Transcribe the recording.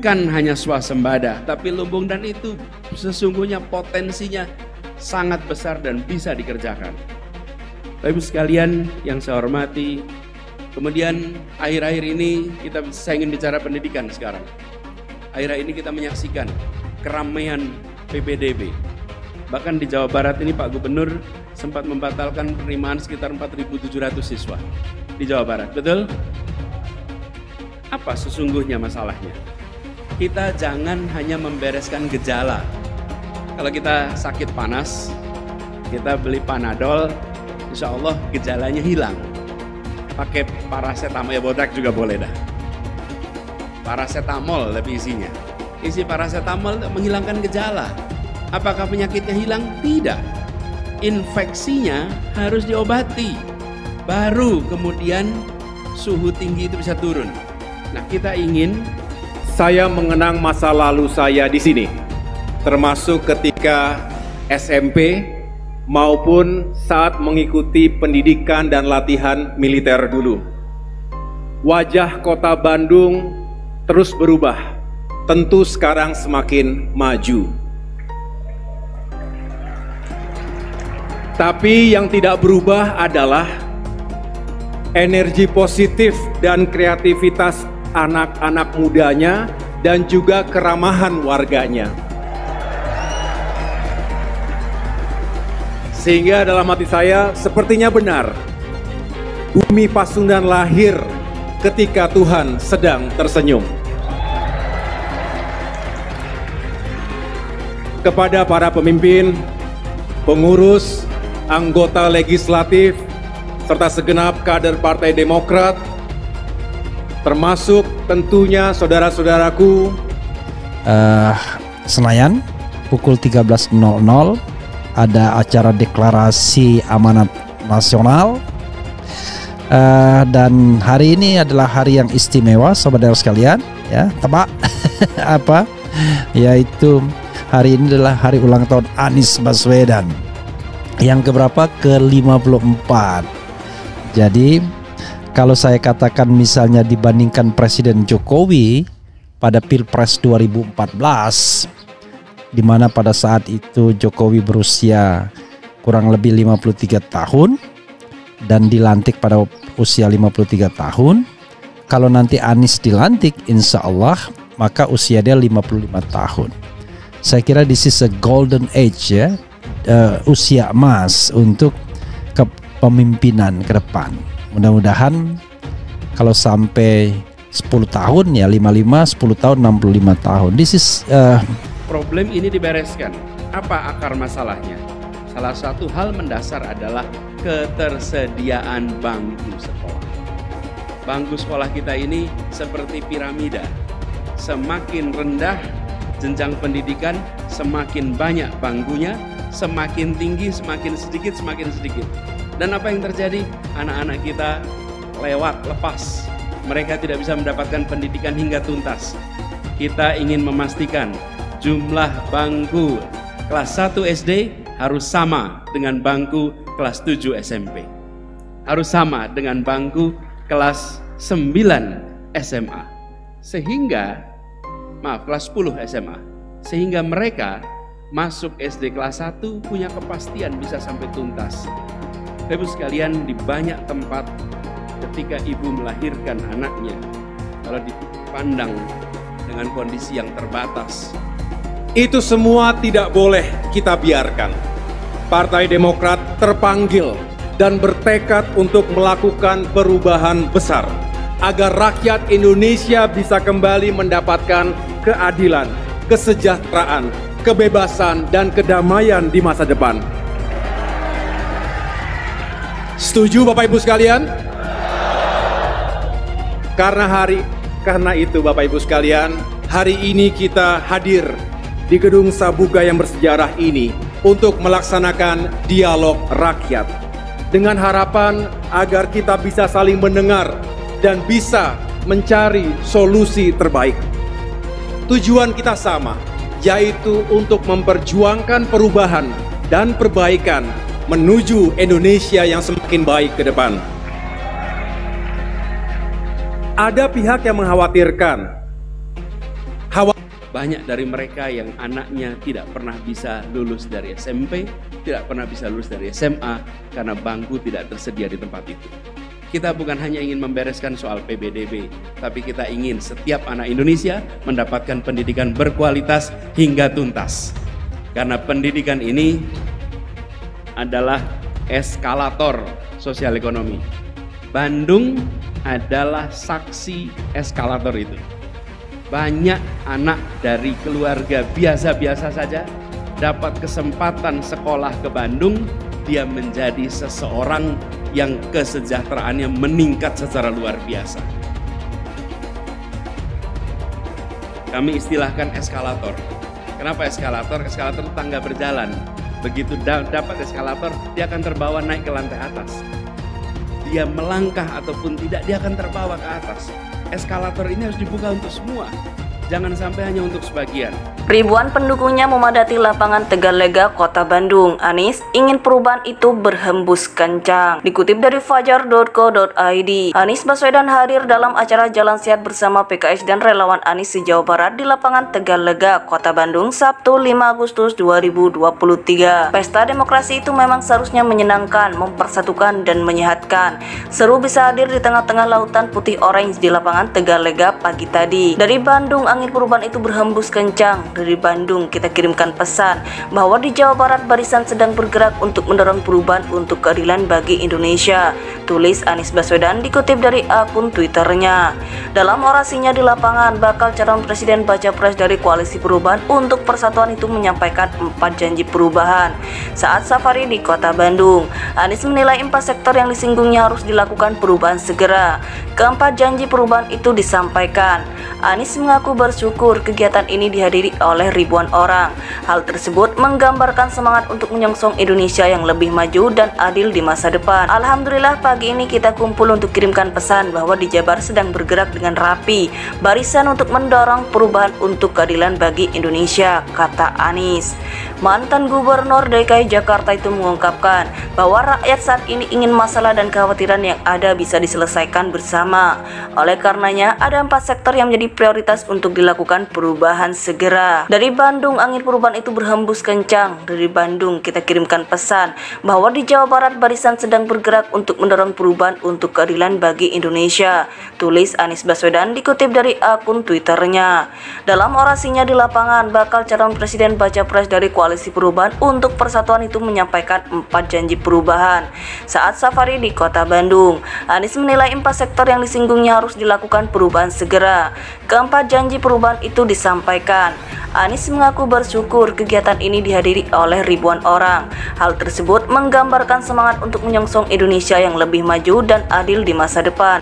bukan hanya swasembada, tapi lumbung, dan itu sesungguhnya potensinya sangat besar dan bisa dikerjakan. Bapak Ibu sekalian yang saya hormati, kemudian akhir-akhir ini saya ingin bicara pendidikan sekarang. Akhir-akhir ini kita menyaksikan keramaian PPDB. Bahkan di Jawa Barat ini Pak Gubernur sempat membatalkan penerimaan sekitar 4.700 siswa di Jawa Barat, betul? Apa sesungguhnya masalahnya? Kita jangan hanya membereskan gejala. Kalau kita sakit panas, kita beli Panadol, insya Allah gejalanya hilang. Pakai paracetamol, ya bodak juga boleh dah. Paracetamol lebih isinya. Isi paracetamol untuk menghilangkan gejala. Apakah penyakitnya hilang? Tidak. Infeksinya harus diobati. Baru kemudian suhu tinggi itu bisa turun. Nah, kita ingin. Saya mengenang masa lalu saya di sini, termasuk ketika SMP maupun saat mengikuti pendidikan dan latihan militer dulu. Wajah kota Bandung terus berubah, tentu sekarang semakin maju. Tapi yang tidak berubah adalah energi positif dan kreativitas anak-anak mudanya dan juga keramahan warganya. Sehingga dalam hati saya sepertinya benar, Bumi Pasundan lahir ketika Tuhan sedang tersenyum. Kepada para pemimpin, pengurus, anggota legislatif, serta segenap kader Partai Demokrat, termasuk tentunya saudara-saudaraku. Senayan, pukul 13.00 ada acara deklarasi amanat nasional. Dan hari ini adalah hari yang istimewa, saudara sekalian, ya, tebak apa? Yaitu hari ini adalah hari ulang tahun Anies Baswedan yang keberapa? Ke-54. Jadi kalau saya katakan misalnya dibandingkan Presiden Jokowi pada Pilpres 2014, di mana pada saat itu Jokowi berusia kurang lebih 53 tahun dan dilantik pada usia 53 tahun. Kalau nanti Anies dilantik, insya Allah maka usia dia 55 tahun. Saya kira this is a golden age, ya, usia emas untuk kepemimpinan ke depan. Mudah-mudahan kalau sampai 10 tahun ya 55, 10 tahun 65 tahun. This is problem ini dibereskan. Apa akar masalahnya? Salah satu hal mendasar adalah ketersediaan bangku sekolah. Bangku sekolah kita ini seperti piramida. Semakin rendah jenjang pendidikan, semakin banyak bangkunya, semakin tinggi, semakin sedikit, semakin sedikit. Dan apa yang terjadi? Anak-anak kita lepas. Mereka tidak bisa mendapatkan pendidikan hingga tuntas. Kita ingin memastikan jumlah bangku kelas 1 SD harus sama dengan bangku kelas 7 SMP. Harus sama dengan bangku kelas 9 SMA. Kelas 10 SMA. Sehingga mereka masuk SD kelas 1 punya kepastian bisa sampai tuntas. Ibu sekalian, di banyak tempat ketika ibu melahirkan anaknya, kalau dipandang dengan kondisi yang terbatas, itu semua tidak boleh kita biarkan. Partai Demokrat terpanggil dan bertekad untuk melakukan perubahan besar agar rakyat Indonesia bisa kembali mendapatkan keadilan, kesejahteraan, kebebasan, dan kedamaian di masa depan. Setuju Bapak Ibu sekalian? Karena itu Bapak Ibu sekalian, hari ini kita hadir di Gedung Sabuga yang bersejarah ini untuk melaksanakan dialog rakyat dengan harapan agar kita bisa saling mendengar dan bisa mencari solusi terbaik. Tujuan kita sama, yaitu untuk memperjuangkan perubahan dan perbaikan menuju Indonesia yang semakin baik ke depan. Ada pihak yang mengkhawatirkan banyak dari mereka yang anaknya tidak pernah bisa lulus dari SMP, tidak pernah bisa lulus dari SMA karena bangku tidak tersedia di tempat itu. Kita bukan hanya ingin membereskan soal PBDB, tapi kita ingin setiap anak Indonesia mendapatkan pendidikan berkualitas hingga tuntas. Karena pendidikan ini adalah eskalator sosial ekonomi. Bandung adalah saksi eskalator itu. Banyak anak dari keluarga biasa-biasa saja dapat kesempatan sekolah ke Bandung, dia menjadi seseorang yang kesejahteraannya meningkat secara luar biasa. Kami istilahkan eskalator. Kenapa eskalator? Eskalator tangga berjalan. Begitu dapat eskalator, dia akan terbawa naik ke lantai atas. Dia melangkah ataupun tidak, dia akan terbawa ke atas. Eskalator ini harus dibuka untuk semua, jangan sampai hanya untuk sebagian. Ribuan pendukungnya memadati lapangan Tegalega, Kota Bandung. Anies ingin perubahan itu berhembus kencang. Dikutip dari fajar.co.id, Anies Baswedan hadir dalam acara Jalan Sehat bersama PKS dan relawan Anies se-Jawa Barat di lapangan Tegalega, Kota Bandung, Sabtu 5 Agustus 2023. Pesta demokrasi itu memang seharusnya menyenangkan, mempersatukan, dan menyehatkan. Seru bisa hadir di tengah-tengah lautan putih orange di lapangan Tegalega pagi tadi. Dari Bandung, angin perubahan itu berhembus kencang. Dari Bandung, kita kirimkan pesan bahwa di Jawa Barat barisan sedang bergerak untuk mendorong perubahan untuk keadilan bagi Indonesia, tulis Anies Baswedan dikutip dari akun Twitternya. Dalam orasinya di lapangan, bakal calon presiden baca pres dari Koalisi Perubahan untuk Persatuan itu menyampaikan 4 janji perubahan saat safari di Kota Bandung. Anies menilai 4 sektor yang disinggungnya harus dilakukan perubahan segera. Keempat janji perubahan itu disampaikan. Anies mengaku bersyukur kegiatan ini dihadiri oleh ribuan orang. Hal tersebut menggambarkan semangat untuk menyongsong Indonesia yang lebih maju dan adil di masa depan. Alhamdulillah pagi ini kita kumpul untuk kirimkan pesan bahwa di Jabar sedang bergerak dengan rapi, barisan untuk mendorong perubahan untuk keadilan bagi Indonesia, kata Anies. Mantan Gubernur DKI Jakarta itu mengungkapkan bahwa rakyat saat ini ingin masalah dan kekhawatiran yang ada bisa diselesaikan bersama. Oleh karenanya, ada 4 sektor yang menjadi prioritas untuk dilakukan perubahan segera. Dari Bandung, angin perubahan itu berhembus kencang. Dari Bandung, kita kirimkan pesan bahwa di Jawa Barat barisan sedang bergerak untuk mendorong perubahan untuk keadilan bagi Indonesia, tulis Anies Baswedan dikutip dari akun Twitternya. Dalam orasinya di lapangan, bakal calon presiden baca pres dari Koalisi Perubahan untuk Persatuan itu menyampaikan 4 janji perubahan saat safari di Kota Bandung. Anies menilai 4 sektor yang disinggungnya harus dilakukan perubahan segera. Keempat janji perubahan itu disampaikan. Anies mengaku bersyukur kegiatan ini dihadiri oleh ribuan orang. Hal tersebut menggambarkan semangat untuk menyongsong Indonesia yang lebih maju dan adil di masa depan.